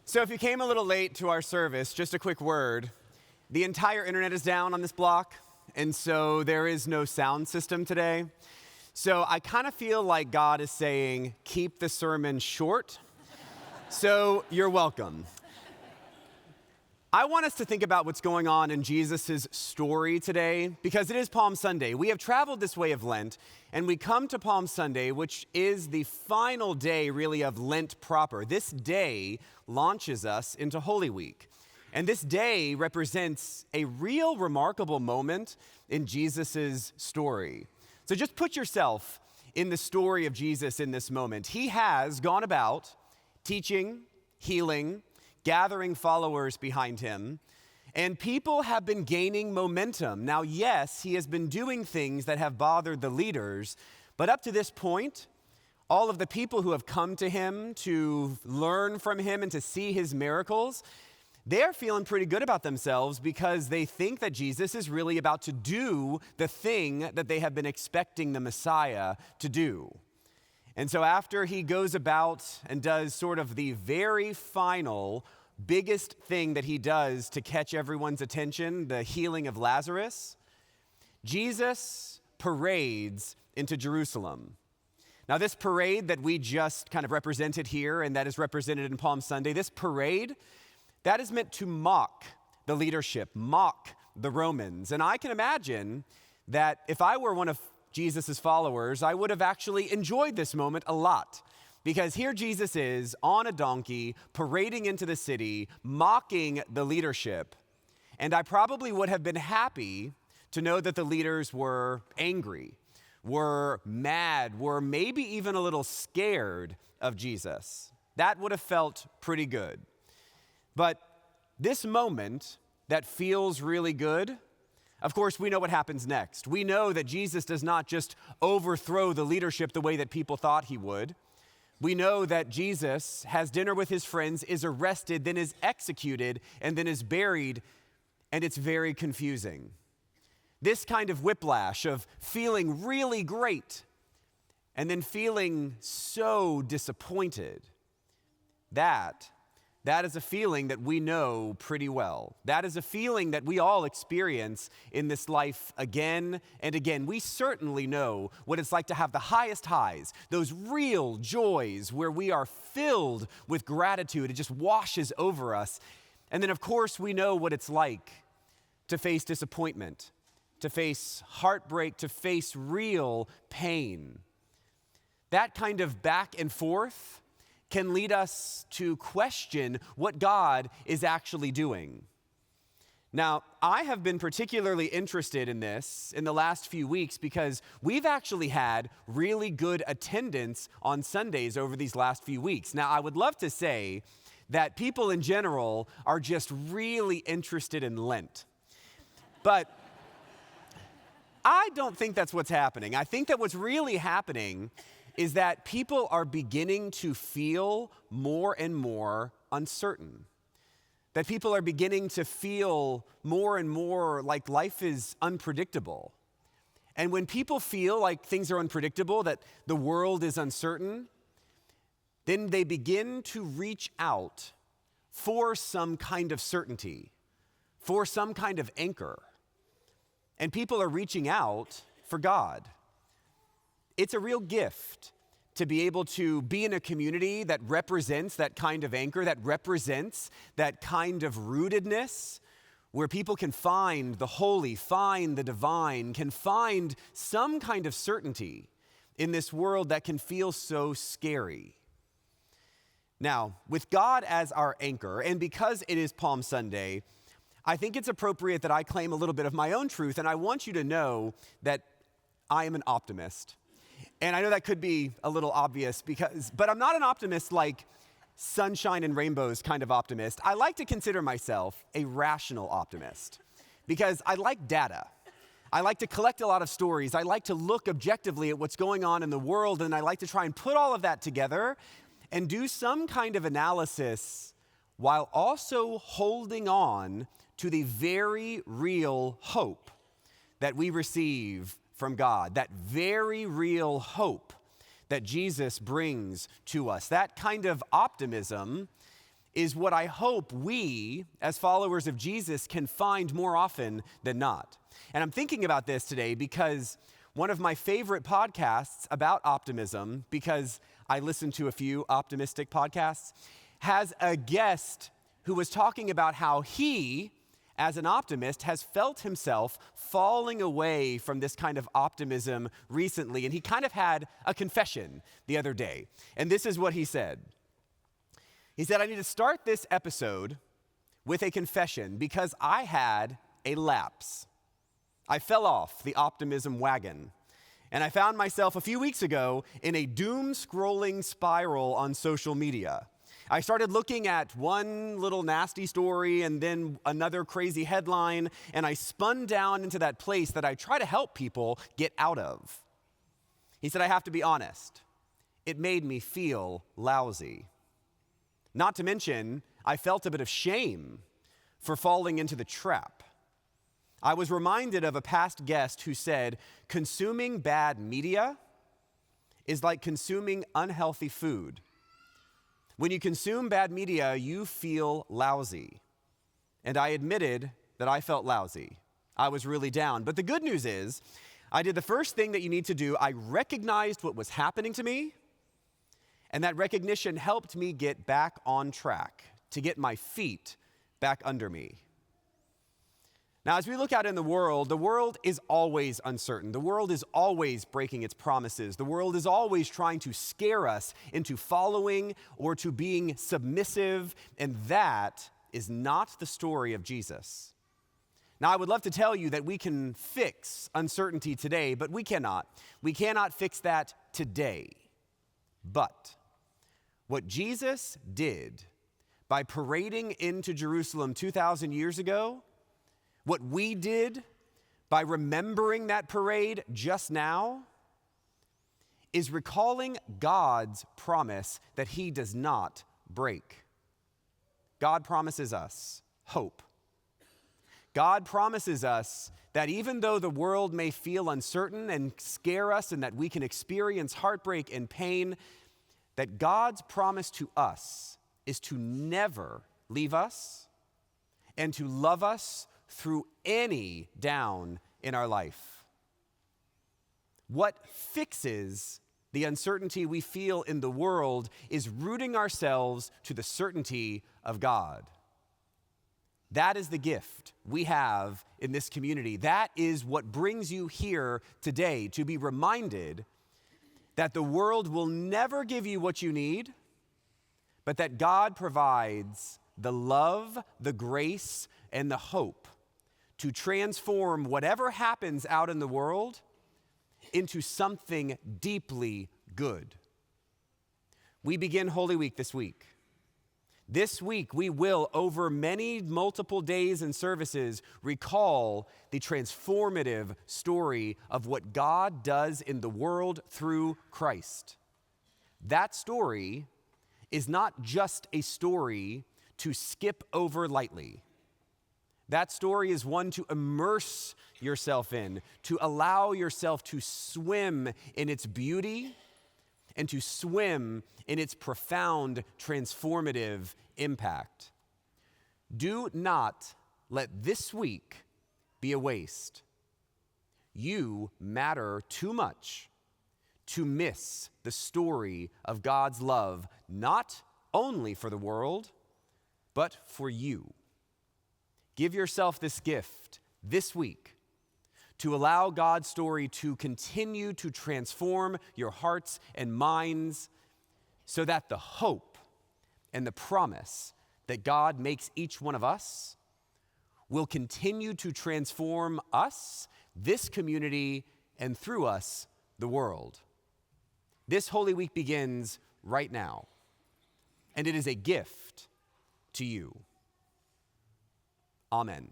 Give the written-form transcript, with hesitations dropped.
So if you came a little late to our service, just a quick word. The entire internet is down on this block, and so there is no sound system today. So I kind of feel like God is saying, keep the sermon short. So you're welcome. I want us to think about what's going on in Jesus' story today, because it is Palm Sunday. We have traveled this way of Lent, and we come to Palm Sunday, which is the final day, really, of Lent proper. This day launches us into Holy Week. And this day represents a real remarkable moment in Jesus' story. So just put yourself in the story of Jesus in this moment. He has gone about teaching, healing, gathering followers behind him, and people have been gaining momentum. Now, yes, he has been doing things that have bothered the leaders, but up to this point, all of the people who have come to him to learn from him and to see his miracles, they're feeling pretty good about themselves because they think that Jesus is really about to do the thing that they have been expecting the Messiah to do. And so after he goes about and does sort of the very final, biggest thing that he does to catch everyone's attention, the healing of Lazarus, Jesus parades into Jerusalem. Now, this parade that we just kind of represented here and that is represented in Palm Sunday, this parade, that is meant to mock the leadership, mock the Romans. And I can imagine that if I were one of Jesus' followers, I would have actually enjoyed this moment a lot. Because here Jesus is on a donkey, parading into the city, mocking the leadership. And I probably would have been happy to know that the leaders were angry, were mad, were maybe even a little scared of Jesus. That would have felt pretty good. But this moment that feels really good, of course, we know what happens next. We know that Jesus does not just overthrow the leadership the way that people thought he would. We know that Jesus has dinner with his friends, is arrested, then is executed, and then is buried, and it's very confusing. This kind of whiplash of feeling really great and then feeling so disappointed, that is a feeling that we know pretty well. That is a feeling that we all experience in this life again and again. We certainly know what it's like to have the highest highs, those real joys where we are filled with gratitude. It just washes over us. And then, of course, we know what it's like to face disappointment, to face heartbreak, to face real pain. That kind of back and forth can lead us to question what God is actually doing. Now, I have been particularly interested in this in the last few weeks because we've actually had really good attendance on Sundays over these last few weeks. Now, I would love to say that people in general are just really interested in Lent. But I don't think that's what's happening. I think that what's really happening is that people are beginning to feel more and more uncertain. That people are beginning to feel more and more like life is unpredictable. And when people feel like things are unpredictable, that the world is uncertain, then they begin to reach out for some kind of certainty, for some kind of anchor. And people are reaching out for God. It's a real gift to be able to be in a community that represents that kind of anchor, that represents that kind of rootedness, where people can find the holy, find the divine, can find some kind of certainty in this world that can feel so scary. Now, with God as our anchor, and because it is Palm Sunday, I think it's appropriate that I claim a little bit of my own truth, and I want you to know that I am an optimist. And I know that could be a little obvious but I'm not an optimist like sunshine and rainbows kind of optimist. I like to consider myself a rational optimist because I like data. I like to collect a lot of stories. I like to look objectively at what's going on in the world, and I like to try and put all of that together and do some kind of analysis while also holding on to the very real hope that we receive from God, that very real hope that Jesus brings to us. That kind of optimism is what I hope we, as followers of Jesus, can find more often than not. And I'm thinking about this today because one of my favorite podcasts about optimism, because I listen to a few optimistic podcasts, has a guest who was talking about how he, as an optimist, has felt himself falling away from this kind of optimism recently. And he kind of had a confession the other day. And this is what he said. He said, I need to start this episode with a confession because I had a lapse. I fell off the optimism wagon. And I found myself a few weeks ago in a doom-scrolling spiral on social media. I started looking at one little nasty story and then another crazy headline, and I spun down into that place that I try to help people get out of. He said, I have to be honest. It made me feel lousy. Not to mention, I felt a bit of shame for falling into the trap. I was reminded of a past guest who said, consuming bad media is like consuming unhealthy food. When you consume bad media, you feel lousy. And I admitted that I felt lousy. I was really down. But the good news is, I did the first thing that you need to do. I recognized what was happening to me, and that recognition helped me get back on track, to get my feet back under me. Now, as we look out in the world is always uncertain. The world is always breaking its promises. The world is always trying to scare us into following or to being submissive, and that is not the story of Jesus. Now, I would love to tell you that we can fix uncertainty today, but we cannot. We cannot fix that today. But what Jesus did by parading into Jerusalem 2,000 years ago, what we did by remembering that parade just now, is recalling God's promise that he does not break. God promises us hope. God promises us that even though the world may feel uncertain and scare us and that we can experience heartbreak and pain, that God's promise to us is to never leave us and to love us through any down in our life. What fixes the uncertainty we feel in the world is rooting ourselves to the certainty of God. That is the gift we have in this community. That is what brings you here today, to be reminded that the world will never give you what you need, but that God provides the love, the grace, and the hope to transform whatever happens out in the world into something deeply good. We begin Holy Week this week. This week, we will, over many multiple days and services, recall the transformative story of what God does in the world through Christ. That story is not just a story to skip over lightly. That story is one to immerse yourself in, to allow yourself to swim in its beauty and to swim in its profound transformative impact. Do not let this week be a waste. You matter too much to miss the story of God's love, not only for the world, but for you. Give yourself this gift this week to allow God's story to continue to transform your hearts and minds so that the hope and the promise that God makes each one of us will continue to transform us, this community, and through us, the world. This Holy Week begins right now, and it is a gift to you. Amen.